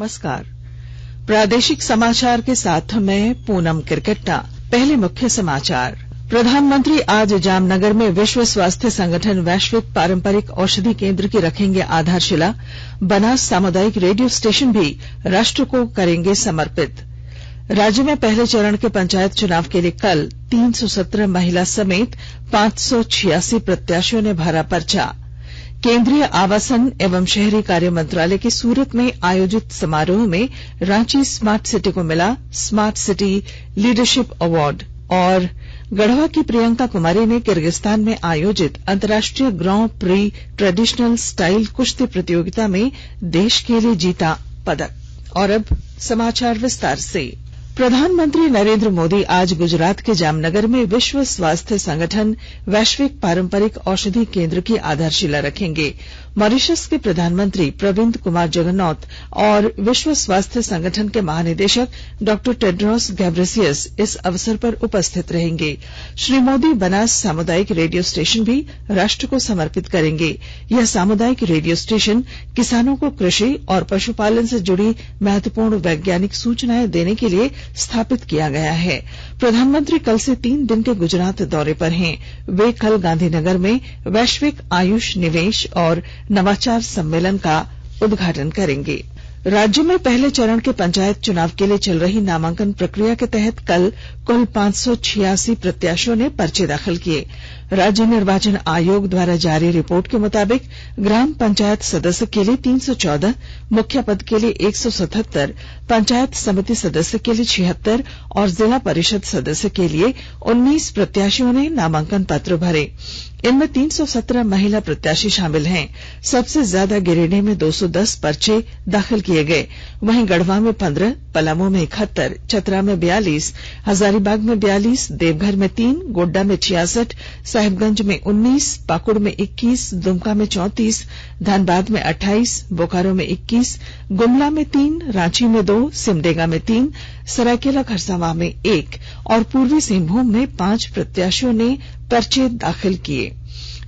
नमस्कार। प्रादेशिक समाचार के साथ मैं पूनम किरकेट्टा। पहले मुख्य समाचार। प्रधानमंत्री आज जामनगर में विश्व स्वास्थ्य संगठन वैश्विक पारंपरिक औषधि केंद्र की रखेंगे आधारशिला। बनास सामुदायिक रेडियो स्टेशन भी राष्ट्र को करेंगे समर्पित। राज्य में पहले चरण के पंचायत चुनाव के लिए कल 317 महिला समेत 586 प्रत्याशियों ने भरा पर्चा। केंद्रीय आवासन एवं शहरी कार्य मंत्रालय के सूरत में आयोजित समारोह में रांची स्मार्ट सिटी को मिला स्मार्ट सिटी लीडरशिप अवार्ड। और गढ़वा की प्रियंका कुमारी ने किर्गिस्तान में आयोजित अंतर्राष्ट्रीय ग्रां प्री ट्रेडिशनल स्टाइल कुश्ती प्रतियोगिता में देश के लिए जीता पदक। और अब समाचार विस्तार से। प्रधानमंत्री नरेंद्र मोदी आज गुजरात के जामनगर में विश्व स्वास्थ्य संगठन वैश्विक पारंपरिक औषधि केंद्र की आधारशिला रखेंगे। मॉरिशस के प्रधानमंत्री प्रविंद कुमार जगन्नाथ और विश्व स्वास्थ्य संगठन के महानिदेशक डॉ टेड्रोस घेब्रेयेसस इस अवसर पर उपस्थित रहेंगे। श्री मोदी बनास सामुदायिक रेडियो स्टेशन भी राष्ट्र को समर्पित करेंगे। यह सामुदायिक रेडियो स्टेशन किसानों को कृषि और पशुपालन से जुड़ी महत्वपूर्ण वैज्ञानिक सूचनाएं देने के लिए स्थापित किया गया है। प्रधानमंत्री कल से 3 दिन के गुजरात दौरे पर हैं। वे कल गांधीनगर में वैश्विक आयुष निवेश और नवाचार सम्मेलन का उद्घाटन करेंगे। राज्य में पहले चरण के पंचायत चुनाव के लिए चल रही नामांकन प्रक्रिया के तहत कल कुल 586 प्रत्याशियों ने पर्चे दाखिल किए। राज्य निर्वाचन आयोग द्वारा जारी रिपोर्ट के मुताबिक ग्राम पंचायत सदस्य के लिए 314, मुखिया पद के लिए 177, पंचायत समिति सदस्य के लिए 76 और जिला परिषद सदस्य के लिए 19 प्रत्याशियों ने नामांकन पत्र भरे। इनमें 317 महिला प्रत्याशी शामिल हैं। सबसे ज्यादा गिरिडीह में 210 पर्चे दाखिल किए गए। वहीं गढ़वा में 15, पलामू में 71, चतरा में 42, हजारीबाग में 42, देवघर में 3, गोड्डा में 66, साहिबगंज में 19, पाकुड़ में 21, दुमका में 34, धनबाद में 28, बोकारो में 21, गुमला में 3, रांची में 2, सिमडेगा में 3, सरायकेला खरसावां में 1 और पूर्वी सिंहभूम में 5 प्रत्याशियों ने पर्चे दाखिल किए।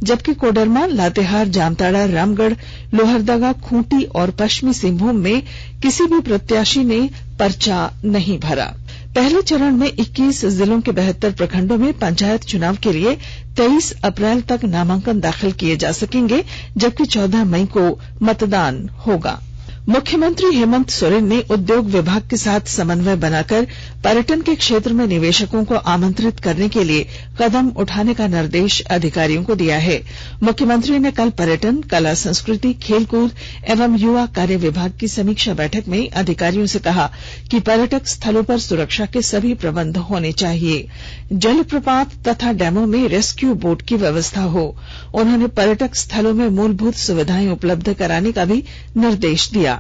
जबकि कोडरमा, लातेहार, जामताड़ा, रामगढ़, लोहरदगा, खूंटी और पश्चिमी सिंहभूम में किसी भी प्रत्याशी ने पर्चा नहीं भरा। पहले चरण में 21 जिलों के 72 प्रखंडों में पंचायत चुनाव के लिए 23 अप्रैल तक नामांकन दाखिल किए जा सकेंगे, जबकि 14 मई को मतदान होगा। मुख्यमंत्री हेमंत सोरेन ने उद्योग विभाग के साथ समन्वय बनाकर पर्यटन के क्षेत्र में निवेशकों को आमंत्रित करने के लिए कदम उठाने का निर्देश अधिकारियों को दिया है। मुख्यमंत्री ने कल पर्यटन, कला संस्कृति, खेलकूद एवं युवा कार्य विभाग की समीक्षा बैठक में अधिकारियों से कहा कि पर्यटक स्थलों पर सुरक्षा के सभी प्रबंध होने चाहिए। जलप्रपात तथा डैमों में रेस्क्यू बोट की व्यवस्था हो। उन्होंने पर्यटक स्थलों में मूलभूत सुविधाएं उपलब्ध कराने का भी निर्देश दिया।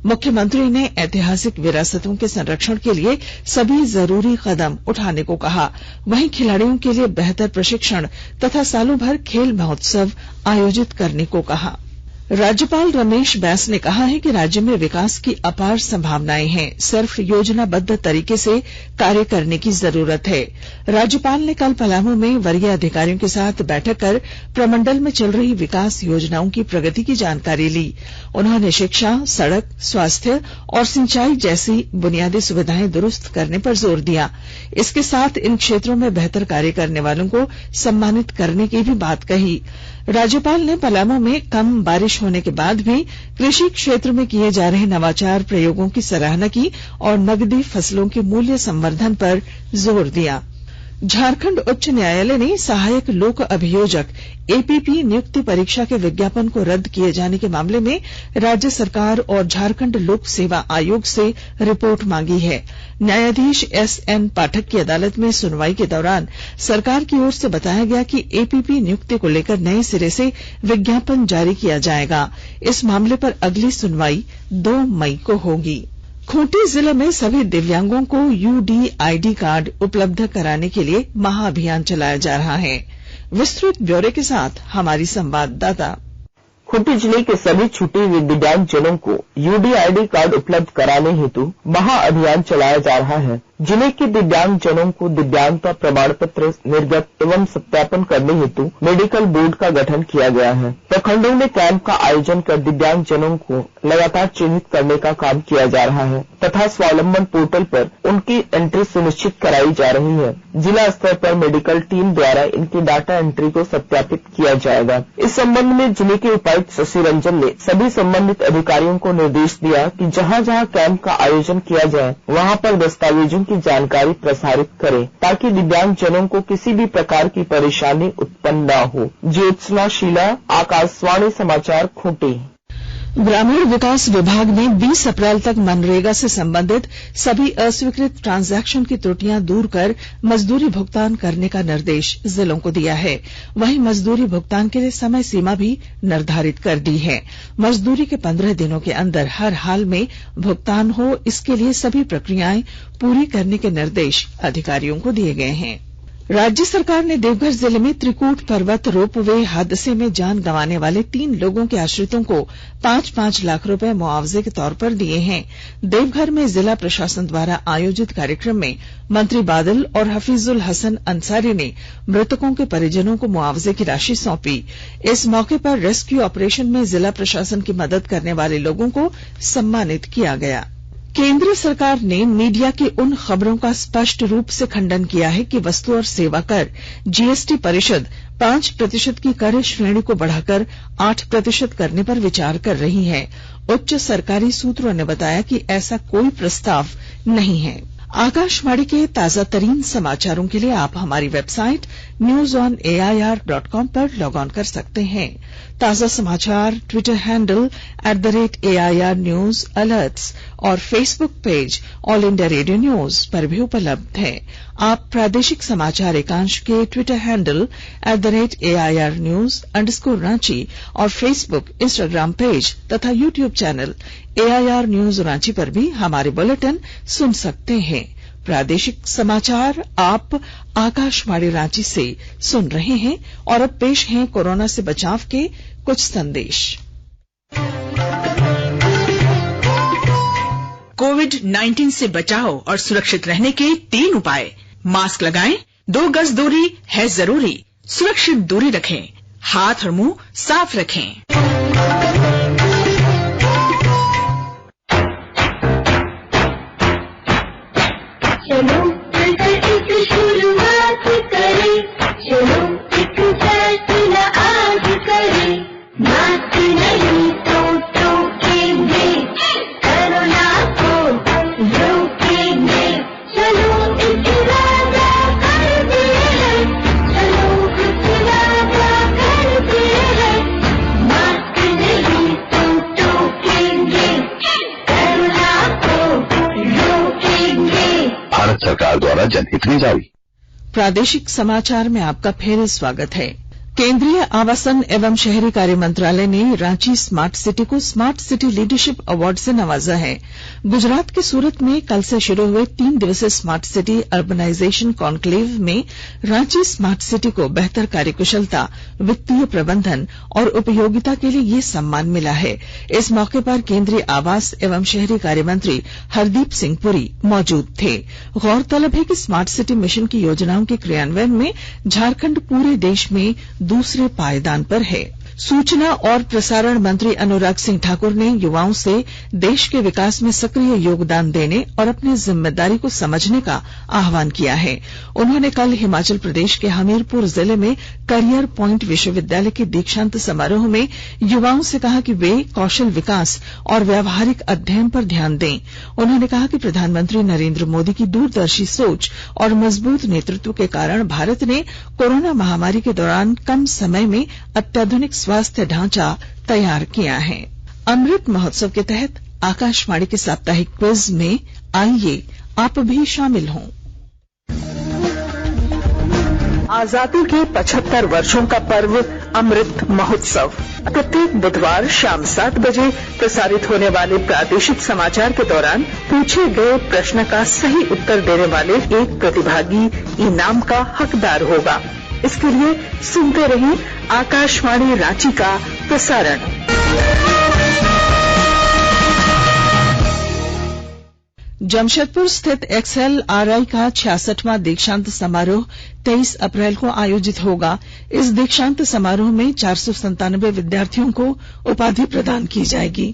मुख्यमंत्री ने ऐतिहासिक विरासतों के संरक्षण के लिए सभी जरूरी कदम उठाने को कहा। वहीं खिलाड़ियों के लिए बेहतर प्रशिक्षण तथा सालों भर खेल महोत्सव आयोजित करने को कहा। राज्यपाल रमेश बैस ने कहा है कि राज्य में विकास की अपार संभावनाएं हैं, सिर्फ योजनाबद्ध तरीके से कार्य करने की जरूरत है। राज्यपाल ने कल पलामू में वरीय अधिकारियों के साथ बैठक कर प्रमंडल में चल रही विकास योजनाओं की प्रगति की जानकारी ली। उन्होंने शिक्षा, सड़क, स्वास्थ्य और सिंचाई जैसी बुनियादी सुविधाएं दुरुस्त करने पर जोर दिया। इसके साथ इन क्षेत्रों में बेहतर कार्य करने वालों को सम्मानित करने की भी बात कही। राज्यपाल ने पलामू में कम बारिश होने के बाद भी कृषि क्षेत्र में किए जा रहे नवाचार प्रयोगों की सराहना की और नगदी फसलों के मूल्य संवर्धन पर जोर दिया। झारखंड उच्च न्यायालय ने सहायक लोक अभियोजक एपीपी नियुक्ति परीक्षा के विज्ञापन को रद्द किए जाने के मामले में राज्य सरकार और झारखंड लोक सेवा आयोग से रिपोर्ट मांगी है। न्यायाधीश एसएन पाठक की अदालत में सुनवाई के दौरान सरकार की ओर से बताया गया कि एपीपी नियुक्ति को लेकर नए सिरे से विज्ञापन जारी किया जाएगा। इस मामले पर अगली सुनवाई 2 मई को होगी। खूंटी जिले में सभी दिव्यांगों को यूडीआईडी कार्ड उपलब्ध कराने के लिए महाअभियान चलाया जा रहा है। विस्तृत ब्यौरे के साथ हमारी संवाददाता। खूंटी जिले के सभी छूटे हुए दिव्यांग जनों को यूडीआईडी कार्ड उपलब्ध कराने हेतु महाअभियान चलाया जा रहा है, जिले के दिव्यांग जनों को दिव्यांगता प्रमाण पत्र निर्गत एवं सत्यापन करने हेतु मेडिकल बोर्ड का गठन किया गया है। प्रखंडों में कैंप का आयोजन कर दिव्यांग जनों को लगातार चिन्हित करने का काम किया जा रहा है तथा स्वावलंबन पोर्टल पर उनकी एंट्री सुनिश्चित कराई जा रही है। जिला स्तर पर मेडिकल टीम द्वारा इनकी डाटा एंट्री को सत्यापित किया जाएगा। इस संबंध में जिले के उपायुक्त शशि रंजन ने सभी संबंधित अधिकारियों को निर्देश दिया कि जहां जहां कैंप का आयोजन किया जाए वहां पर दस्तावेजों की जानकारी प्रसारित करें ताकि दिव्यांग जनों को किसी भी प्रकार की परेशानी उत्पन्न न हो। ज्योत्सना शीला, आकाशवाणी समाचार, खूंटी। ग्रामीण विकास विभाग ने 20 अप्रैल तक मनरेगा से संबंधित सभी अस्वीकृत ट्रांजैक्शन की त्रुटियां दूर कर मजदूरी भुगतान करने का निर्देश जिलों को दिया है। वहीं मजदूरी भुगतान के लिए समय सीमा भी निर्धारित कर दी है। मजदूरी के 15 दिनों के अंदर हर हाल में भुगतान हो, इसके लिए सभी प्रक्रियाएं पूरी करने के निर्देश अधिकारियों को दिए गए हैं। राज्य सरकार ने देवघर जिले में त्रिकूट पर्वत रोपवे हादसे में जान गंवाने वाले 3 लोगों के आश्रितों को 5-5 लाख रुपए मुआवजे के तौर पर दिए हैं। देवघर में जिला प्रशासन द्वारा आयोजित कार्यक्रम में मंत्री बादल और हफीजुल हसन अंसारी ने मृतकों के परिजनों को मुआवजे की राशि सौंपी। इस मौके पर रेस्क्यू ऑपरेशन में जिला प्रशासन की मदद करने वाले लोगों को सम्मानित किया गया। केंद्र सरकार ने मीडिया की उन खबरों का स्पष्ट रूप से खंडन किया है कि वस्तु और सेवा कर जीएसटी परिषद 5% की कर श्रेणी को बढ़ाकर 8% करने पर विचार कर रही है। उच्च सरकारी सूत्रों ने बताया कि ऐसा कोई प्रस्ताव नहीं है। आकाशवाणी के ताजा तरीन समाचारों के लिए आप हमारी वेबसाइट newsonair.com पर लॉग ऑन कर सकते हैं। ताजा समाचार Twitter handle @AIR News Alerts और Facebook page all India radio news पर भी उपलब्ध है। आप प्रादेशिक समाचार एकांश के ट्विटर हैंडल @AIR News_Ranchi और फेसबुक, इंस्टाग्राम पेज तथा YouTube channel AIR News Ranchi पर भी हमारे बुलेटिन सुन सकते हैं। प्रादेशिक समाचार आप आकाशवाणी रांची से सुन रहे हैं और अब पेश हैं कोरोना से बचाव के कुछ संदेश। कोविड-19 से बचाव और सुरक्षित रहने के 3 उपाय। मास्क लगाएं, 2 गज दूरी है जरूरी, सुरक्षित दूरी रखें, हाथ और मुंह साफ रखें। चलो एक शुरुआत करें, चलो एक फैसला आज करें, मास्क नहीं तो टोकेंगे, कोरोना को रोकेंगे, चलो एक वादा करते हैं, चलो एक वादा करते हैं, मास्क नहीं तो टोकेंगे, कोरोना को रोकेंगे। भारत सरकार द्वारा जनहित में जारी। प्रादेशिक समाचार में आपका फिर स्वागत है। केंद्रीय आवासन एवं शहरी कार्य मंत्रालय ने रांची स्मार्ट सिटी को स्मार्ट सिटी लीडरशिप अवार्ड से नवाजा है। गुजरात के सूरत में कल से शुरू हुए 3 दिवसीय स्मार्ट सिटी अर्बनाइजेशन कॉन्क्लेव में रांची स्मार्ट सिटी को बेहतर कार्यकुशलता, वित्तीय प्रबंधन और उपयोगिता के लिए ये सम्मान मिला है। इस मौके पर केंद्रीय आवास एवं शहरी कार्य मंत्री हरदीप सिंह पुरी मौजूद थे। गौरतलब है कि स्मार्ट सिटी मिशन की योजनाओं के क्रियान्वयन में झारखंड पूरे देश में दूसरे पायदान पर है। सूचना और प्रसारण मंत्री अनुराग सिंह ठाकुर ने युवाओं से देश के विकास में सक्रिय योगदान देने और अपनी जिम्मेदारी को समझने का आह्वान किया है। उन्होंने कल हिमाचल प्रदेश के हमीरपुर जिले में करियर पॉइंट विश्वविद्यालय के दीक्षांत समारोह में युवाओं से कहा कि वे कौशल विकास और व्यावहारिक अध्ययन पर ध्यान दें। उन्होंने कहा कि प्रधानमंत्री नरेंद्र मोदी की दूरदर्शी सोच और मजबूत नेतृत्व के कारण भारत ने कोरोना महामारी के दौरान कम समय में अत्याधुनिक स्वास्थ्य ढांचा तैयार किया है। अमृत महोत्सव के तहत आकाशवाणी के साप्ताहिक क्विज में आइए आप भी शामिल हों। आजादी के 75 वर्षों का पर्व अमृत महोत्सव प्रत्येक बुधवार शाम 7 बजे प्रसारित होने वाले प्रादेशिक समाचार के दौरान पूछे गए प्रश्न का सही उत्तर देने वाले एक प्रतिभागी इनाम का हकदार होगा। इसके लिए सुनते रहिए आकाशवाणी रांची का प्रसारण। जमशेदपुर स्थित XLRI का 66वां दीक्षांत समारोह 23 अप्रैल को आयोजित होगा। इस दीक्षांत समारोह में 497 विद्यार्थियों को उपाधि प्रदान की जाएगी।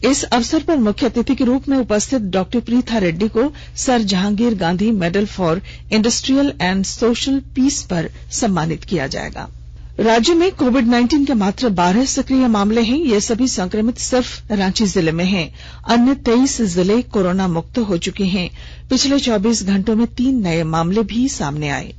इस अवसर पर मुख्य अतिथि के रूप में उपस्थित डॉक्टर प्रीथा रेड्डी को Sir Jahangir Gandhi medal for industrial and social peace पर सम्मानित किया जाएगा। राज्य में कोविड-19 के मात्र 12 सक्रिय मामले हैं। ये सभी संक्रमित सिर्फ रांची जिले में हैं। अन्य 23 जिले कोरोना मुक्त हो चुके हैं। पिछले 24 घंटों में 3 नए मामले भी सामने आए।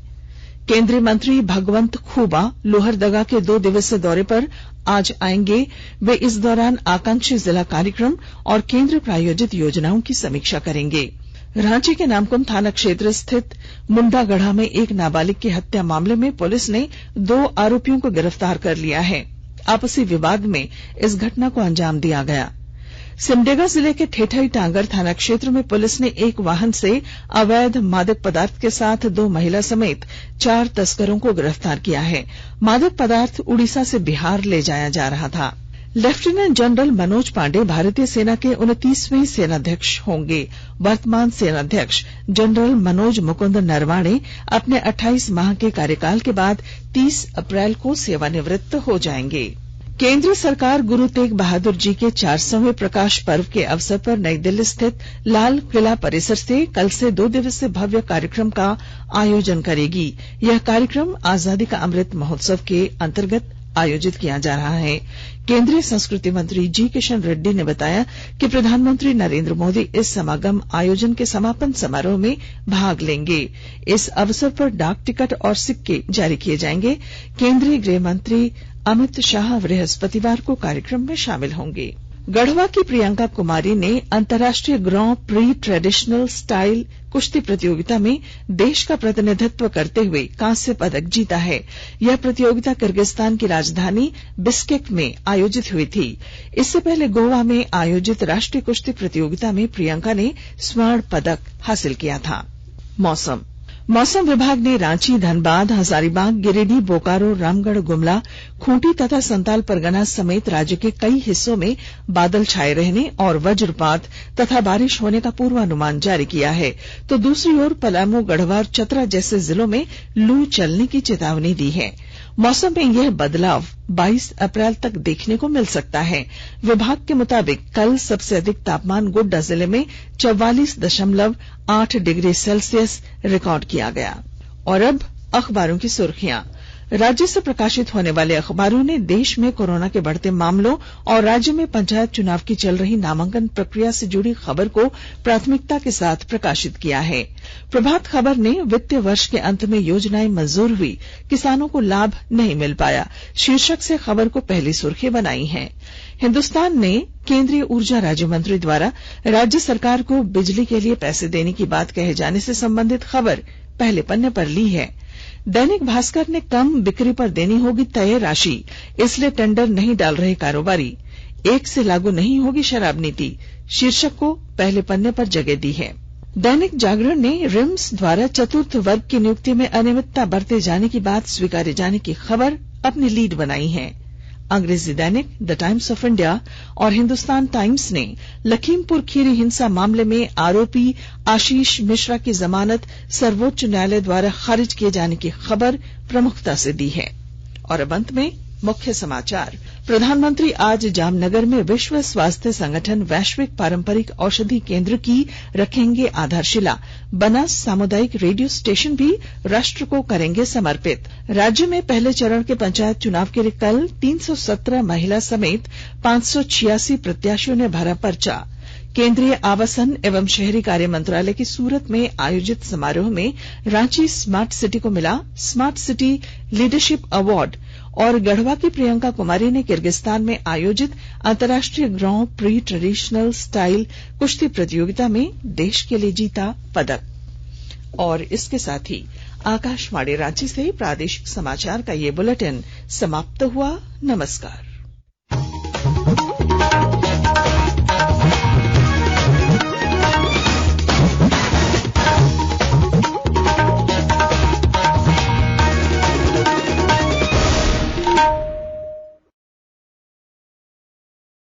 केंद्रीय मंत्री भगवंत खूबा लोहरदगा के 2 दिवसीय दौरे पर आज आएंगे। वे इस दौरान आकांक्षी जिला कार्यक्रम और केंद्र प्रायोजित योजनाओं की समीक्षा करेंगे। रांची के नामकुम थाना क्षेत्र स्थित मुंडागढ़ा में एक नाबालिग की हत्या मामले में पुलिस ने 2 आरोपियों को गिरफ्तार कर लिया है। आपसी विवाद में इस घटना को अंजाम दिया गया। सिमडेगा जिले के ठेठई टांगर थाना क्षेत्र में पुलिस ने एक वाहन से अवैध मादक पदार्थ के साथ 2 महिला समेत 4 तस्करों को गिरफ्तार किया है। मादक पदार्थ उड़ीसा से बिहार ले जाया जा रहा था। लेफ्टिनेंट जनरल मनोज पांडे भारतीय सेना के 29वें सेनाध्यक्ष होंगे। वर्तमान सेनाध्यक्ष जनरल मनोज मुकुंद नरवाणे अपने 28 माह के कार्यकाल के बाद 30 अप्रैल को सेवानिवृत्त हो जाएंगे। केंद्र सरकार गुरु तेग बहादुर जी के 400वें प्रकाश पर्व के अवसर पर नई दिल्ली स्थित लाल किला परिसर से कल से 2 दिवसीय भव्य कार्यक्रम का आयोजन करेगी। यह कार्यक्रम आजादी का अमृत महोत्सव के अंतर्गत आयोजित किया जा रहा है। केंद्रीय संस्कृति मंत्री जी किशन रेड्डी ने बताया कि प्रधानमंत्री नरेंद्र मोदी इस समागम आयोजन के समापन समारोह में भाग लेंगे। इस अवसर पर डाक टिकट और सिक्के जारी किए जाएंगे। केंद्रीय गृह मंत्री अमित शाह बृहस्पतिवार को कार्यक्रम में शामिल होंगे। गढ़वा की प्रियंका कुमारी ने अंतर्राष्ट्रीय ग्रां प्री ट्रेडिशनल स्टाइल कुश्ती प्रतियोगिता में देश का प्रतिनिधित्व करते हुए कांस्य पदक जीता है। यह प्रतियोगिता किर्गिस्तान की राजधानी बिस्केक में आयोजित हुई थी। इससे पहले गोवा में आयोजित राष्ट्रीय कुश्ती प्रतियोगिता में प्रियंका ने स्वर्ण पदक हासिल किया था। मौसम विभाग ने रांची, धनबाद, हजारीबाग, गिरिडीह, बोकारो, रामगढ़, गुमला, खूंटी तथा संताल परगना समेत राज्य के कई हिस्सों में बादल छाए रहने और वज्रपात तथा बारिश होने का पूर्वानुमान जारी किया है। तो दूसरी ओर पलामू, गढ़वा और चतरा जैसे जिलों में लू चलने की चेतावनी दी है। मौसम में यह बदलाव 22 अप्रैल तक देखने को मिल सकता है। विभाग के मुताबिक कल सबसे अधिक तापमान गोड्डा जिले में 44.8 डिग्री सेल्सियस रिकॉर्ड किया गया। और अब अखबारों की सुर्खियां। राज्य से प्रकाशित होने वाले अखबारों ने देश में कोरोना के बढ़ते मामलों और राज्य में पंचायत चुनाव की चल रही नामांकन प्रक्रिया से जुड़ी खबर को प्राथमिकता के साथ प्रकाशित किया है। प्रभात खबर ने वित्तीय वर्ष के अंत में योजनाएं मंजूर हुई, किसानों को लाभ नहीं मिल पाया शीर्षक से खबर को पहली सुर्खी बनाई है। हिन्दुस्तान ने केंद्रीय ऊर्जा राज्य मंत्री द्वारा राज्य सरकार को बिजली के लिए पैसे देने की बात कहे जाने से संबंधित खबर पहले पन्ने पर ली है। दैनिक भास्कर ने कम बिक्री पर देनी होगी तय राशि, इसलिए टेंडर नहीं डाल रहे कारोबारी, 1 से लागू नहीं होगी शराब नीति शीर्षक को पहले पन्ने पर जगह दी है। दैनिक जागरण ने रिम्स द्वारा चतुर्थ वर्ग की नियुक्ति में अनियमितता बरते जाने की बात स्वीकारे जाने की खबर अपनी लीड बनाई है। अंग्रेजी दैनिक द टाइम्स ऑफ इंडिया और हिंदुस्तान टाइम्स ने लखीमपुर खीरी हिंसा मामले में आरोपी आशीष मिश्रा की जमानत सर्वोच्च न्यायालय द्वारा खारिज किए जाने की खबर प्रमुखता से दी है। और अब अंत में मुख्य समाचार। प्रधानमंत्री आज जामनगर में विश्व स्वास्थ्य संगठन वैश्विक पारंपरिक औषधि केंद्र की रखेंगे आधारशिला। बनास सामुदायिक रेडियो स्टेशन भी राष्ट्र को करेंगे समर्पित। राज्य में पहले चरण के पंचायत चुनाव के लिए कल 317 महिला समेत 586 प्रत्याशियों ने भरा पर्चा। केंद्रीय आवासन एवं शहरी कार्य मंत्रालय की सूरत में आयोजित समारोह में रांची स्मार्ट सिटी को मिला स्मार्ट सिटी लीडरशिप अवार्ड। और गढ़वा की प्रियंका कुमारी ने किर्गिस्तान में आयोजित अंतर्राष्ट्रीय ग्रां प्री ट्रेडिशनल स्टाइल कुश्ती प्रतियोगिता में देश के लिए जीता पदक। और इसके साथ ही आकाशवाणी रांची से प्रादेशिक समाचार का ये बुलेटिन समाप्त हुआ। नमस्कार।